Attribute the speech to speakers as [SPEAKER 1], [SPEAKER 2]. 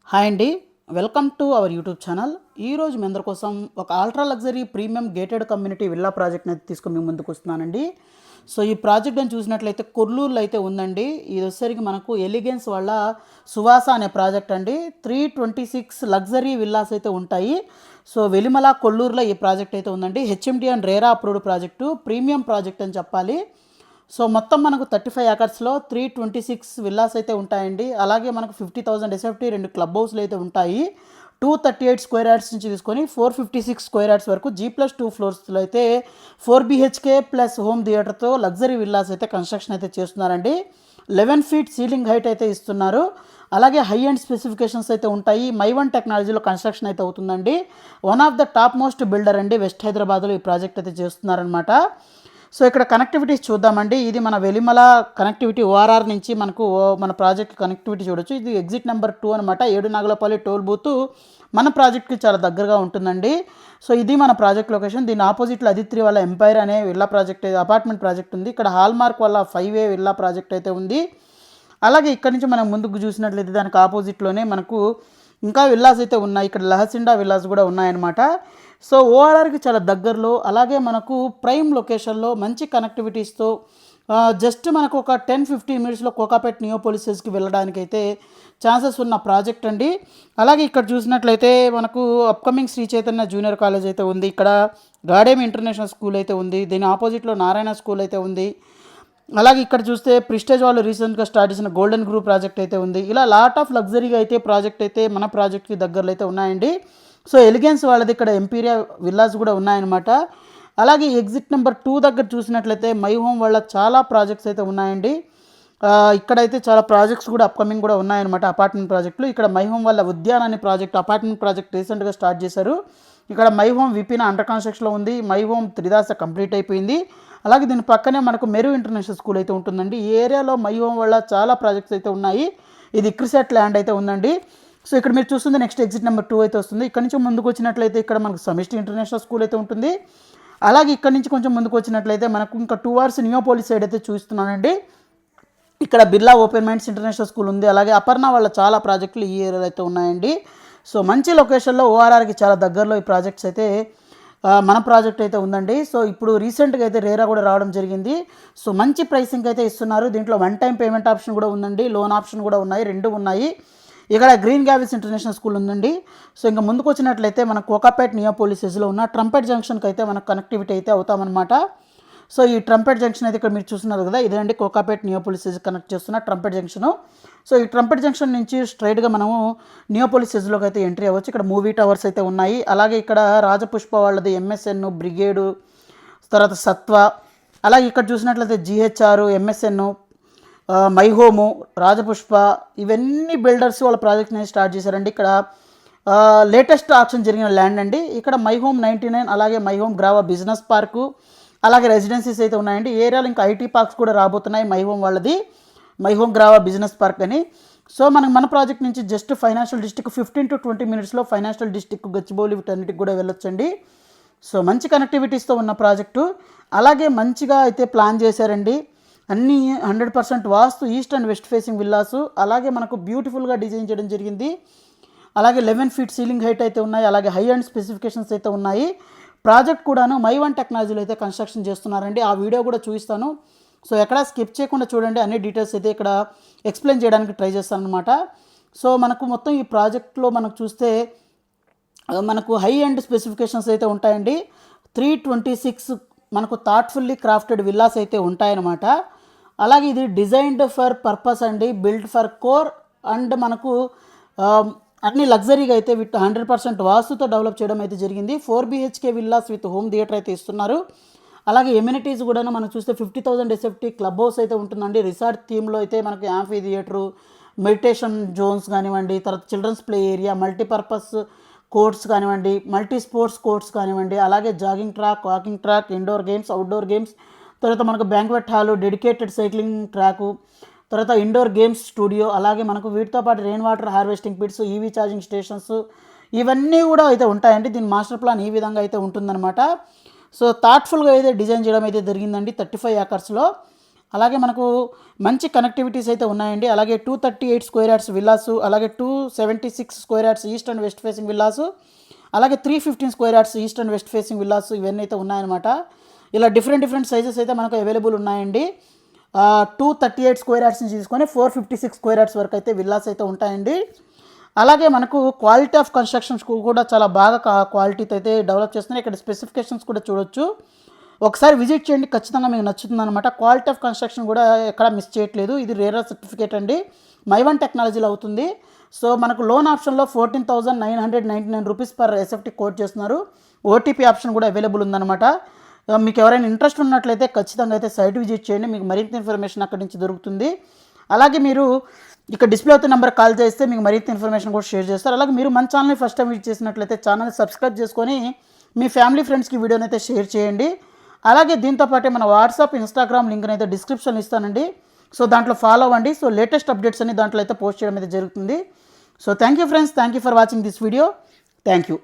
[SPEAKER 1] Hi అండి. Welcome to our YouTube channel. ఈరోజు మీ అందరి కోసం ఒక ultra luxury premium gated community villa ప్రాజెక్ట్ని అయితే తీసుకొని మీ ముందుకు వస్తున్నానండి. సో ఈ ప్రాజెక్ట్ అని చూసినట్లయితే కొర్లూరులో అయితే ఉందండి. ఇది వచ్చేసరికి మనకు ఎలిగెన్స్ వాళ్ళ సువాస అనే ప్రాజెక్ట్ అండి. 326 లగ్జరీ విల్లాస్ అయితే ఉంటాయి. సో వెలిమల కొల్లూరులో ఈ ప్రాజెక్ట్ అయితే ఉందండి. HMD and RERA approved project, premium project అని చెప్పాలి. సో మొత్తం మనకు 35 ఏకర్స్లో 326 విల్లాస్ అయితే ఉంటాయండి. అలాగే మనకు 50,000 ఎస్ఎఫ్టీ 2 క్లబ్ హౌస్లు అయితే ఉంటాయి. 238 స్క్వేర్ యార్డ్స్ నుంచి తీసుకొని 456 స్క్వేర్ యార్డ్స్ వరకు G+2 ఫ్లోర్స్లో అయితే 4 BHK ప్లస్ హోమ్ థియేటర్తో లగ్జరీ విల్లాస్ అయితే కన్స్ట్రక్షన్ అయితే చేస్తున్నారండి. 11 ఫీట్ సీలింగ్ హైట్ అయితే ఇస్తున్నారు. అలాగే హై అండ్ స్పెసిఫికేషన్స్ అయితే ఉంటాయి. మైవన్ టెక్నాలజీలో కన్స్ట్రక్షన్ అయితే అవుతుందండి. One of the top most builder అండి వెస్ట్ హైదరాబాద్లో ఈ ప్రాజెక్ట్ అయితే చేస్తున్నారనమాట. సో ఇక్కడ కనెక్టివిటీస్ చూద్దామండి. ఇది మన వెలిమల కనెక్టివిటీ ఓఆర్ఆర్ నుంచి మనకు మన ప్రాజెక్ట్ కనెక్టివిటీ చూడొచ్చు. ఇది ఎగ్జిట్ నెంబర్ 2 అనమాట. 7 నాగలపల్లి టోల్ బూత్ మన ప్రాజెక్ట్కి చాలా దగ్గరగా ఉంటుందండి. సో ఇది మన ప్రాజెక్ట్ లొకేషన్. దీని ఆపోజిట్లో అదిత్రి వాళ్ళ ఎంపైర్ అనే విల్లా ప్రాజెక్ట్ అపార్ట్మెంట్ ప్రాజెక్ట్ ఉంది. ఇక్కడ హాల్మార్క్ వాళ్ళ 5A విల్లా ప్రాజెక్ట్ అయితే ఉంది. అలాగే ఇక్కడ నుంచి మనం ముందుకు చూసినట్లయితే దానికి ఆపోజిట్లోనే మనకు ఇంకా విల్లాస్ అయితే ఉన్నాయి. ఇక్కడ లహసిండా విల్లాస్ కూడా ఉన్నాయన్నమాట. సో ఓఆర్ఆర్కి చాలా దగ్గరలో, అలాగే మనకు ప్రైమ్ లొకేషన్లో మంచి కనెక్టివిటీస్తో జస్ట్ మనకు ఒక 10-15 మినిట్స్లో కోకాపేట్ నియోపోలిసెస్కి వెళ్ళడానికి అయితే ఛాన్సెస్ ఉన్న ప్రాజెక్ట్ అండి. అలాగే ఇక్కడ చూసినట్లయితే మనకు upcoming Sri Chaitanya junior college అయితే ఉంది. ఇక్కడ గాడేమి ఇంటర్నేషనల్ స్కూల్ అయితే ఉంది. దీని ఆపోజిట్లో నారాయణ స్కూల్ అయితే ఉంది. అలాగే ఇక్కడ చూస్తే ప్రిస్టేజ్ వాళ్ళు రీసెంట్గా స్టార్ట్ చేసిన గోల్డెన్ గ్రూ ప్రాజెక్ట్ అయితే ఉంది. ఇలా లాట్ ఆఫ్ లగ్జరీగా అయితే ప్రాజెక్ట్ అయితే మన ప్రాజెక్ట్కి దగ్గరలో అయితే ఉన్నాయండి. సో ఎలిగెన్స్ వాళ్ళది ఇక్కడ ఎంపీరియా విల్లాస్ కూడా ఉన్నాయన్నమాట. అలాగే ఎగ్జిట్ నెంబర్ 2 దగ్గర చూసినట్లయితే మై హోమ్ వాళ్ళ చాలా ప్రాజెక్ట్స్ అయితే ఉన్నాయండి. ఇక్కడైతే చాలా ప్రాజెక్ట్స్ కూడా అప్కమింగ్ కూడా ఉన్నాయన్నమాట. అపార్ట్మెంట్ ప్రాజెక్టులు ఇక్కడ మై హోమ్ వాళ్ళ ఉద్యాన్ అనే ప్రాజెక్ట్ అపార్ట్మెంట్ ప్రాజెక్ట్ రీసెంట్గా స్టార్ట్ చేశారు. ఇక్కడ మై హోమ్ విపిన అండర్ కన్స్ట్రక్షన్లో ఉంది. మై హోమ్ త్రిదాస కంప్లీట్ అయిపోయింది. అలాగే దీని పక్కనే మనకు మెరు ఇంటర్నేషనల్ స్కూల్ అయితే ఉంటుందండి. ఈ ఏరియాలో మై హోమ్ వల్ల చాలా ప్రాజెక్ట్స్ అయితే ఉన్నాయి. ఇది ఇక్రిసెట్ ల్యాండ్ అయితే ఉందండి. సో ఇక్కడ మీరు చూస్తుంది నెక్స్ట్ ఎగ్జిట్ నెంబర్ 2 అయితే వస్తుంది. ఇక్కడ నుంచి ముందుకు వచ్చినట్లయితే ఇక్కడ మనకు సమిష్టి ఇంటర్నేషనల్ స్కూల్ అయితే ఉంటుంది. అలాగే ఇక్కడ నుంచి కొంచెం ముందుకు వచ్చినట్లయితే మనకు ఇంకా 2 అవర్స్ నియోపోలిస్ సైడ్ అయితే చూస్తున్నానండి. ఇక్కడ Birla open minds international school ఉంది. అలాగే అపర్ణ వాళ్ళ చాలా ప్రాజెక్టులు ఈ ఏరియాలో అయితే ఉన్నాయండి. సో మంచి లొకేషన్లో ఓఆర్ఆర్కి చాలా దగ్గరలో ఈ ప్రాజెక్ట్స్ అయితే మన ప్రాజెక్ట్ అయితే ఉందండి. సో ఇప్పుడు రీసెంట్గా అయితే రేరా కూడా రావడం జరిగింది. సో మంచి ప్రైసింగ్ అయితే ఇస్తున్నారు. దీంట్లో 1 టైం పేమెంట్ ఆప్షన్ కూడా ఉందండి. లోన్ ఆప్షన్ కూడా ఉన్నాయి. 2 ఉన్నాయి. ఇక్కడ గ్రీన్ గ్యావిల్స్ ఇంటర్నేషనల్ స్కూల్ ఉందండి. సో ఇంకా ముందుకు వచ్చినట్లయితే మన కోకాపేట్ నియోపోలిసెస్లో ఉన్న ట్రంపెట్ జంక్షన్కి అయితే మనకు కనెక్టివిటీ అయితే అవుతామన్నమాట. సో ఈ ట్రంపెట్ జంక్షన్ అయితే ఇక్కడ మీరు చూస్తున్నారు కదా, ఇదేంటి కోకాపేట్ నియోపోలిసెస్ కనెక్ట్ చేస్తున్న ట్రంపెట్ జంక్షను. సో ఈ ట్రంపెట్ జంక్షన్ నుంచి స్ట్రైట్గా మనము నియోపోలిసెస్లోకి అయితే ఎంట్రీ అవ్వచ్చు. ఇక్కడ మూవీ టవర్స్ అయితే ఉన్నాయి. అలాగే ఇక్కడ రాజపుష్ప వాళ్ళది MSN, బ్రిగేడు, తర్వాత సత్వ, అలాగే ఇక్కడ చూసినట్లయితే GHR, MSN, my home, Rajapushpa, ఇవన్నీ బిల్డర్స్ వాళ్ళ ప్రాజెక్ట్ని స్టార్ట్ చేశారండి. ఇక్కడ లేటెస్ట్ ఆక్షన్ జరిగిన ల్యాండ్ అండి. ఇక్కడ మై హోమ్ 99, అలాగే my home Grava business park, అలాగే రెసిడెన్సీస్ అయితే ఉన్నాయండి. ఏరియాలో ఇంకా IT పార్క్స్ కూడా రాబోతున్నాయి. మై హోమ్ వాళ్ళది my home Grava business park అని. సో మన ప్రాజెక్ట్ నుంచి జస్ట్ ఫైనాన్షియల్ డిస్ట్రిక్ట్ 15-20 మినిట్స్లో ఫైనాన్షియల్ డిస్ట్రిక్ట్ గచ్చిబౌలి వీటన్నిటికి కూడా వెళ్ళొచ్చండి. సో మంచి కనెక్టివిటీస్తో ఉన్న ప్రాజెక్టు, అలాగే మంచిగా అయితే ప్లాన్ చేశారండి. అన్నీ 100% vastu east and west facing villas, అలాగే మనకు బ్యూటిఫుల్గా డిజైన్ చేయడం జరిగింది. అలాగే 11 ఫీట్ సీలింగ్ హైట్ అయితే ఉన్నాయి. అలాగే హై అండ్ స్పెసిఫికేషన్స్ అయితే ఉన్నాయి. ప్రాజెక్ట్ కూడాను మైవన్ టెక్నాలజీలో అయితే కన్స్ట్రక్షన్ చేస్తున్నారండి. ఆ వీడియో కూడా చూపిస్తాను. సో ఎక్కడ స్కిప్ చేయకుండా చూడండి. అన్ని డీటెయిల్స్ అయితే ఇక్కడ ఎక్స్ప్లెయిన్ చేయడానికి ట్రై చేస్తాను అనమాట. సో మనకు మొత్తం ఈ ప్రాజెక్ట్లో మనకు చూస్తే మనకు హై అండ్ స్పెసిఫికేషన్స్ అయితే ఉంటాయండి. 326 మనకు థాట్ఫుల్లీ క్రాఫ్టెడ్ విల్లాస్ అయితే ఉంటాయన్నమాట. అలాగే ఇది డిజైన్డ్ ఫర్ పర్పస్ అండి, బిల్డ్ ఫర్ కోర్ అండ్ మనకు అన్ని లగ్జరీగా అయితే విత్ 100% వాస్తుతో డెవలప్ చేయడం అయితే జరిగింది. 4 BHK villas with home theatre అయితే ఇస్తున్నారు. అలాగే ఎమ్యూనిటీస్ కూడా మనం చూస్తే 50,000 ఎస్ఎఫ్టీ క్లబ్ హౌస్ అయితే ఉంటుందండి. రిసార్ట్ థీమ్లో అయితే మనకి యాంఫీ థియేటరు, మెడిటేషన్ జోన్స్ కానివ్వండి, తర్వాత children's play area, multipurpose courts కానివ్వండి, మల్టీ స్పోర్ట్స్ కోర్ట్స్ కానివ్వండి, అలాగే jogging track, walking track, indoor games, outdoor games, తర్వాత మనకు banquet hall, dedicated cycling track, తర్వాత ఇండోర్ గేమ్స్ స్టూడియో, అలాగే మనకు వీటితో పాటు rain water harvesting pits, EV charging stations, ఇవన్నీ కూడా అయితే ఉంటాయండి. దీని మాస్టర్ ప్లాన్ ఈ విధంగా అయితే ఉంటుందన్నమాట. సో థాట్ఫుల్గా అయితే డిజైన్ చేయడం అయితే జరిగిందండి 35 ఏకర్స్లో. అలాగే మనకు మంచి కనెక్టివిటీస్ అయితే ఉన్నాయండి. అలాగే 238 స్క్వేర్ యార్డ్స్ విల్లాసు, అలాగే 276 square yards east and west facing villas, అలాగే 315 square yards east and west facing villas ఇవన్నీ అయితే ఉన్నాయన్నమాట. ఇలా డిఫరెంట్ సైజెస్ అయితే మనకు అవైలబుల్ ఉన్నాయండి. 238 స్క్వేర్ యార్డ్స్ నుంచి తీసుకొని 456 స్క్వేర్ యార్డ్స్ వరకు అయితే విల్లాస్ అయితే ఉంటాయండి. అలాగే మనకు క్వాలిటీ ఆఫ్ కన్స్ట్రక్షన్స్ కూడా చాలా బాగా క్వాలిటీతో అయితే డెవలప్ చేస్తున్నాయి. ఇక్కడ స్పెసిఫికేషన్స్ కూడా చూడొచ్చు. ఒకసారి విజిట్ చేయండి, ఖచ్చితంగా మీకు నచ్చుతుంది అనమాట. క్వాలిటీ ఆఫ్ కన్స్ట్రక్షన్ కూడా ఎక్కడ మిస్ చేయట్లేదు. ఇది రేరా సర్టిఫికేట్ అండి, మైవన్ టెక్నాలజీలో అవుతుంది. సో మనకు లోన్ ఆప్షన్లో 14,999 రూపీస్ పర్ ఎస్ఎఫ్టీ కోట్ చేస్తున్నారు. ఓటీపీ ఆప్షన్ కూడా అవైలబుల్ ఉందన్నమాట. మీకు ఎవరైనా ఇంట్రెస్ట్ ఉన్నట్లయితే ఖచ్చితంగా అయితే సైట్ విజిట్ చేయండి, మీకు మరింత ఇన్ఫర్మేషన్ అక్కడి నుంచి దొరుకుతుంది. అలాగే మీరు ఇక్కడ డిస్ప్లే అవుతున్న నెంబర్ కాల్ చేస్తే మీకు మరింత ఇన్ఫర్మేషన్ కూడా షేర్ చేస్తారు. అలాగే మీరు మన ఛానల్ని ఫస్ట్ టైం విజిట్ చేసినట్లయితే ఛానల్ని సబ్స్క్రైబ్ చేసుకొని మీ ఫ్యామిలీ ఫ్రెండ్స్కి వీడియోని అయితే షేర్ చేయండి. అలాగే దీంతోపాటే మన వాట్సాప్ ఇన్స్టాగ్రామ్ లింక్ని అయితే డిస్క్రిప్షన్లో ఇస్తానండి. సో దాంట్లో ఫాలో అవ్వండి. సో లేటెస్ట్ అప్డేట్స్ అన్ని దాంట్లో అయితే పోస్ట్ చేయడం అయితే జరుగుతుంది. So thank you friends, thank you for watching this video. Thank you.